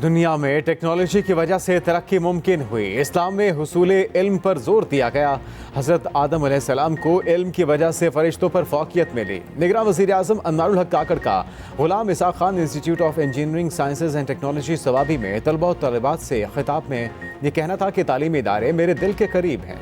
दुनिया में टेक्नोलॉजी की वजह से तरक्की मुमकिन हुई। इस्लाम में हुसूल इल्म पर जोर दिया गया। हज़रत आदम अलैहिस्सलाम को इल्म की वजह से फरिश्तों पर फौकियत मिली। निगरान वज़ीर आज़म अनवारुल हक काकड़ का Ghulam Ishaq Khan institute of engineering sciences and technology Swabi में तलबा और तलबात से खिताब में ये कहना था कि तालीमी इदारे मेरे दिल के करीब हैं।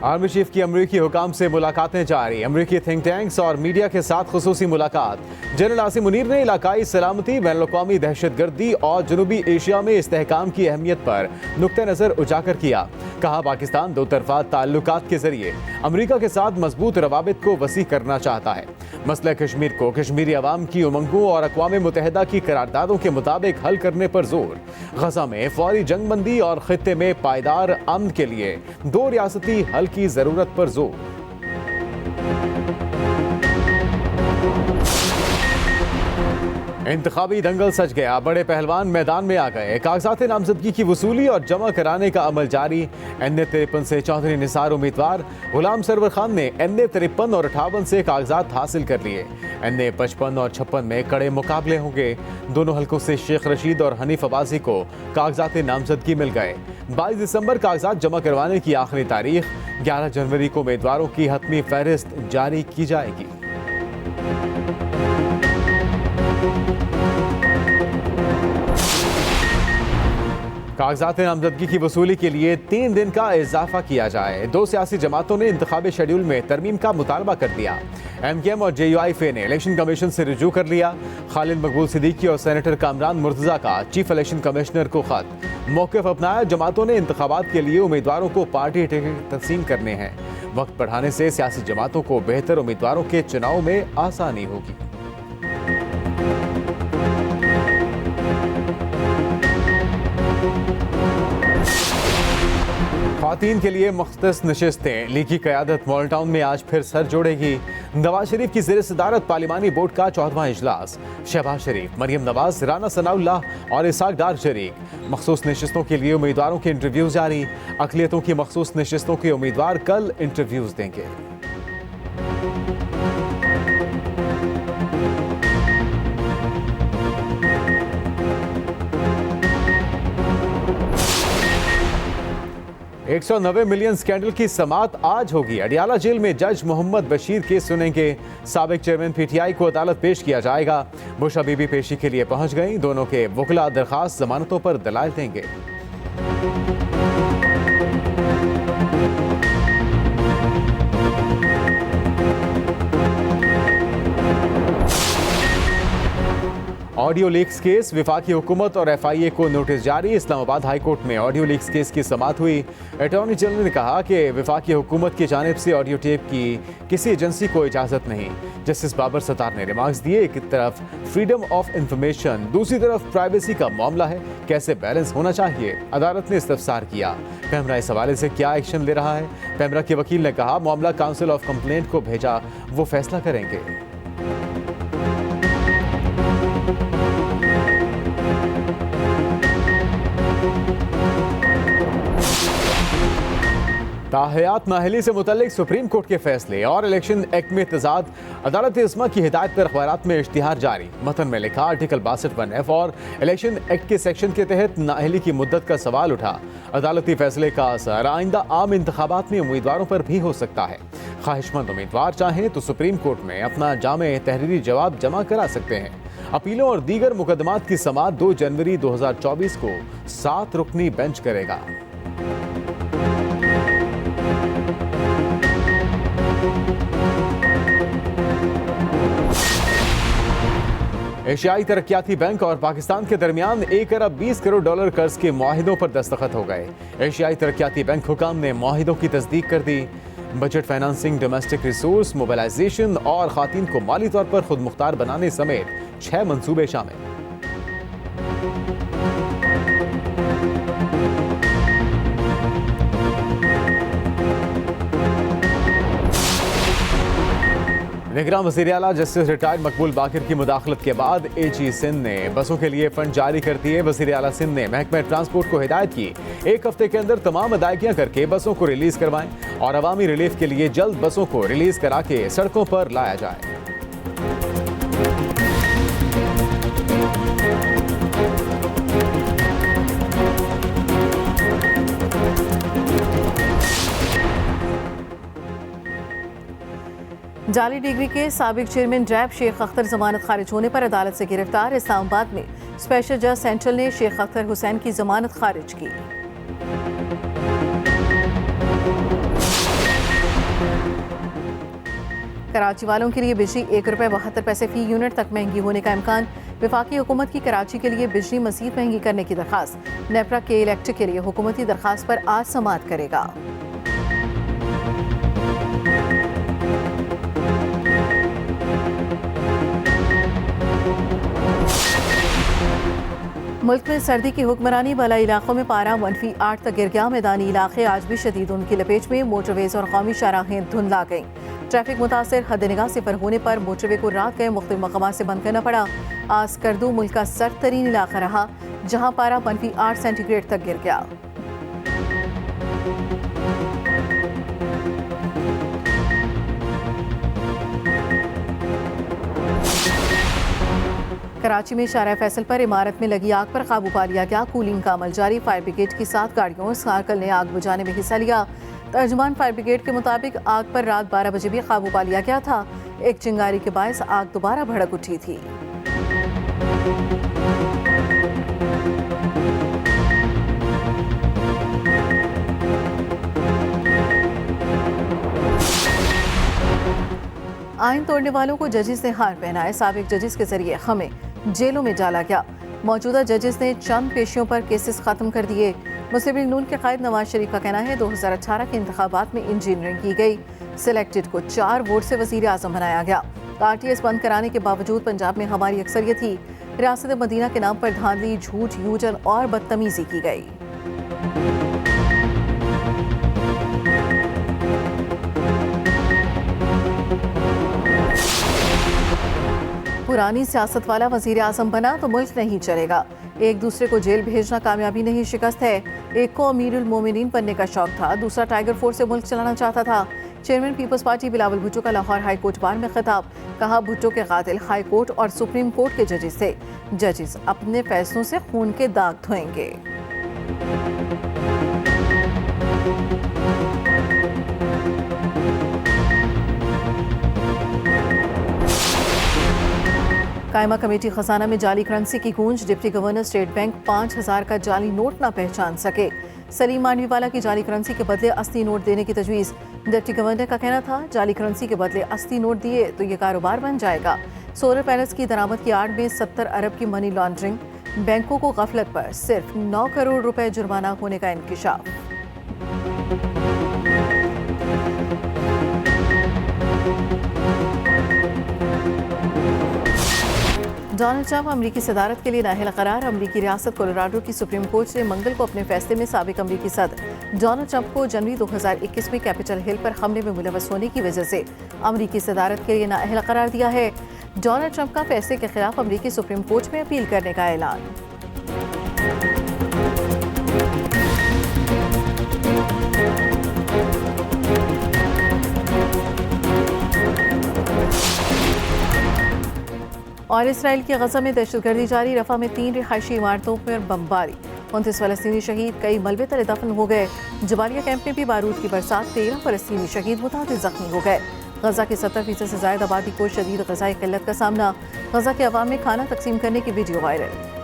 आर्मी चीफ की अमरीकी हुकाम से मुलाकातें जारी। अमरीकी थिंक टैंक्स और मीडिया के साथ खुसूसी मुलाकात। जनरल आसिम मुनीर ने इलाकाई सलामती, बैनुल-अक़वामी दहशतगर्दी और जनूबी एशिया में इस्तेहकाम की अहमियत पर नुक्ते नज़र उजागर किया। कहा, पाकिस्तान दो तरफा ताल्लुकात के जरिए अमरीका के साथ मजबूत रवाबित को वसी करना चाहता है। मसला कश्मीर को कश्मीरी अवाम की उमंगों और अक़वाम मुत्तहिदा की करारदादों के मुताबिक हल करने पर जोर। गजा में फौरी जंगबंदी और खित्ते में पायदार अमन के लिए दो रियासती हल की जरूरत पर जोर। इंतखाबी दंगल सज गया। बड़े पहलवान मैदान में आ गए। कागजात नामजदगी की वसूली और जमा कराने का अमल जारी। NA 53 से चौधरी निसार उम्मीदवार। गुलाम सरवर खान ने NA 53 और 58 से कागजात हासिल कर लिए। NA 55 और 56 में कड़े मुकाबले होंगे। दोनों हलकों से शेख रशीद और हनीफ अब्बासी को कागजात नामजदगी मिल गए। 22 दिसंबर कागजात जमा करवाने की आखिरी तारीख। 11 जनवरी को उम्मीदवारों की हतमी फहरिस्त जारी की जाएगी। कागजात नामजदगी की वसूली के लिए 3 दिन का इजाफा किया जाए। 2 सियासी जमातों ने इंतखाबी शेड्यूल में तरमीम का मुतालबा कर दिया। MKM और JUIF ने इलेक्शन कमीशन से रुजू कर लिया। खालिद मकबूल सिद्दीकी और सेनेटर कामरान मुर्तजा का चीफ इलेक्शन कमिश्नर को खत। मौक़िफ़ अपनाया। जमातों ने इंतखाबात के लिए उम्मीदवारों को पार्टी टिकट तकसीम करने हैं। वक्त बढ़ाने से सियासी जमातों को बेहतर उम्मीदवारों के चुनाव में आसानी होगी। ख़वातीन के लिए मुख्तस नशिस्तें। लीग की क़यादत मॉडल टाउन में आज फिर सर जोड़ेगी। नवाज शरीफ की ज़ेर सदारत पार्लिमानी बोर्ड का 14वां इजलास। शहबाज शरीफ, मरियम नवाज, राना सनाउल्लाह और इसाक डार शरीक। मखसूस नशिस्तों के लिए उम्मीदवारों के इंटरव्यू जारी। अक़लियतों की मखसूस नशिस्तों के उम्मीदवार कल इंटरव्यूज़ देंगे। $190 मिलियन स्कैंडल की समाअत आज होगी। अडियाला जेल में जज मोहम्मद बशीर केस सुनेंगे। साबिक चेयरमैन PTI को अदालत पेश किया जाएगा। बुशा बीबी पेशी के लिए पहुंच गई। दोनों के वकला दरखास्त जमानतों पर दलाइल देंगे। Audio leaks case. विफाकी हुकूमत और FIA को नोटिस जारी। इस्लामाबाद हाई कोर्ट में ऑडियो लीक्स केस की समाअत हुई। अटॉर्नी जनरल ने कहा कि विफाकी हुकूमत की जानिब से ऑडियो टेप की किसी एजेंसी को इजाज़त नहीं। जस्टिस बाबर सत्तार ने रिमार्क्स दिए। एक तरफ फ्रीडम ऑफ इंफॉर्मेशन, दूसरी तरफ प्राइवेसी का मामला है, कैसे बैलेंस होना चाहिए। अदालत ने इस्तफसार किया, पैमरा इस हवाले से क्या एक्शन ले रहा है। पैमरा के वकील ने कहा, मामला काउंसिल ऑफ कंप्लेंट को भेजा, वो फैसला करेंगे। ताहयात नाहली से मुतल्लिक सुप्रीम कोर्ट के फैसले और इलेक्शन एक्ट में तजाद। अदालत इस्मा की हिदायत पर अखबारात में इश्तिहार जारी। मतन में लिखा, आर्टिकल 62(1)F और इलेक्शन एक्ट के सेक्शन के तहत नाअहली की मुद्दत का सवाल उठा। अदालती फैसले का असर आइंदा आम इंतखाबात में उम्मीदवारों पर भी हो सकता है। ख्वाहिशमंद उम्मीदवार चाहें तो सुप्रीम कोर्ट में अपना जामे तहरीरी जवाब जमा करा सकते हैं। अपीलों और दीगर मुकदमात की समाअत 2 जनवरी 2024 को 7 रुकनी बेंच करेगा। एशियाई तरक्याती बैंक और पाकिस्तान के दरमियान $1 अरब 20 करोड़ कर्ज के मुआहिदों पर दस्तखत हो गए। एशियाई तरक्याती बैंक हुकाम ने मुआहिदों की तस्दीक कर दी। Budget financing, domestic resource mobilization और खातून को माली तौर पर खुद मुख्तार बनाने समेत 6 मंसूबे शामिल। निगरान वज़ीर आला जस्टिस रिटायर्ड मकबूल बाकिर की मुदाखलत के बाद AG सिंध ने बसों के लिए फंड जारी कर दिए। वज़ीर आला सिंध ने महकमा ट्रांसपोर्ट को हिदायत की 1 हफ्ते के अंदर तमाम अदायगियां करके बसों को रिलीज करवाएं और अवामी रिलीफ के लिए जल्द बसों को रिलीज करा के सड़कों पर लाया जाए। जाली डिग्री के साबिक चेयरमैन रैब शेख अख्तर जमानत खारिज होने पर अदालत से गिरफ्तार। इस्लामाबाद में स्पेशल जज सेंट्रल ने शेख अख्तर हुसैन की जमानत खारिज की। कराची वालों के लिए बिजली ₹1.72 फी यूनिट तक महंगी होने का इम्कान। वफाकी हुकूमत की कराची के लिए बिजली मजीद महंगी करने की दरखास्त। नेपरा के इलेक्ट्रिक के लिए हुकूमती दरखास्त पर आज समाअत करेगा। मुल्क में सर्दी की हुक्मरानी वाला इलाकों में पारा -8 तक गिर गया। मैदानी इलाके आज भी शदीद उनकी लपेट में। मोटरवेज और कौमी शाहराहें धुंधला गईं। ट्रैफिक मुतासर हद निगाह से पर होने पर मोटरवे को रात गए मुख्तलिफ मकामात से बंद करना पड़ा। आज स्कर्दू मुल्क का सर्द तरीन इलाका रहा, जहाँ पारा -8 सेंटीग्रेड तक गिर गया। कराची में शारा फैसल पर इमारत में लगी आग पर काबू पा लिया गया। कूलिंग का अमल जारी। फायर ब्रिगेड की 7 गाड़ियों स्कार्कल ने आग बुझाने में हिस्सा लिया। तर्जुमान फायर ब्रिगेड के मुताबिक आग पर रात 12 बजे भी काबू पा लिया गया था। एक चिंगारी के बायस आग दोबारा भड़क उठी थी। आइन तोड़ने वालों को जजिस ने हार पहनाए। साबिक जजिस के जरिए हमें जेलों में डाला गया। मौजूदा जजिस ने चंद पेशियों पर केसेस खत्म कर दिए। मुस्लिम लीग नून के कायद नवाज शरीफ का कहना है 2018 के इंतखाबात में इंजीनियरिंग की गई। सिलेक्टेड को 4 वोट से वजीर आजम बनाया गया। RTS बंद कराने के बावजूद पंजाब में हमारी अक्सरियत थी। रियासत मदीना के नाम पर धांधली, झूठ, यूजन और बदतमीजी की गई। पुरानी सियासत वाला वजीर आजम बना तो मुल्क नहीं चलेगा। एक दूसरे को जेल भेजना कामयाबी नहीं, शिकस्त है। एक को अमीरुल मोमिनीन बनने का शौक था, दूसरा टाइगर फोर्स से मुल्क चलाना चाहता था। Chairman people's party Bilawal Bhutto का लाहौर हाई कोर्ट बार में खिताब। कहा भुट्टो के कातिल हाई कोर्ट और सुप्रीम कोर्ट के जजिस थे। जजिस अपने फैसलों से खून के दाग धोएंगे। कायमा कमेटी खजाना में जाली करेंसी की गूंज। डिप्टी गवर्नर स्टेट बैंक 5000 का जाली नोट न पहचान सके। सलीम मांडवीवाला की जाली करेंसी के बदले असली नोट देने की तजवीज़। डिप्टी गवर्नर का कहना था जाली करेंसी के बदले असली नोट दिए तो ये कारोबार बन जाएगा। सोलर पैनल्स की दरामद की आड़ में 70 अरब की मनी लॉन्ड्रिंग। बैंकों को गफलत पर सिर्फ 9 करोड़ रुपए जुर्माना होने का इंकिशाफ। डोनाल्ड ट्रंप अमरीकी सदारत के लिए नाअहल करार। अमरीकी रियासत कोलोराडो की सुप्रीम कोर्ट ने मंगल को अपने फैसले में साबिक अमरीकी सदर डोनाल्ड ट्रंप को जनवरी 2021 में कैपिटल हिल पर हमले में मुलव्वस होने की वजह से अमरीकी सदारत के लिए नाअहल करार दिया है। डोनाल्ड ट्रंप का फैसले के खिलाफ अमरीकी सुप्रीम कोर्ट में अपील करने का ऐलान। और इसराइल की गजा में दहशतगर्दी जारी। रफा में 3 रिहायशी इमारतों पर बमबारी। 29 फलस्तीनी शहीद, कई मलबे तले दफन हो गए। जबालिया कैंप में भी बारूद की बरसात, 13 फलस्तीनी शहीद, मुतादिद जख्मी हो गए। गजा की 70% से ज्यादा आबादी को शदीद ग़िज़ाई क़िल्लत का सामना। गजा के अवाम में खाना तकसीम करने की वीडियो वायरल।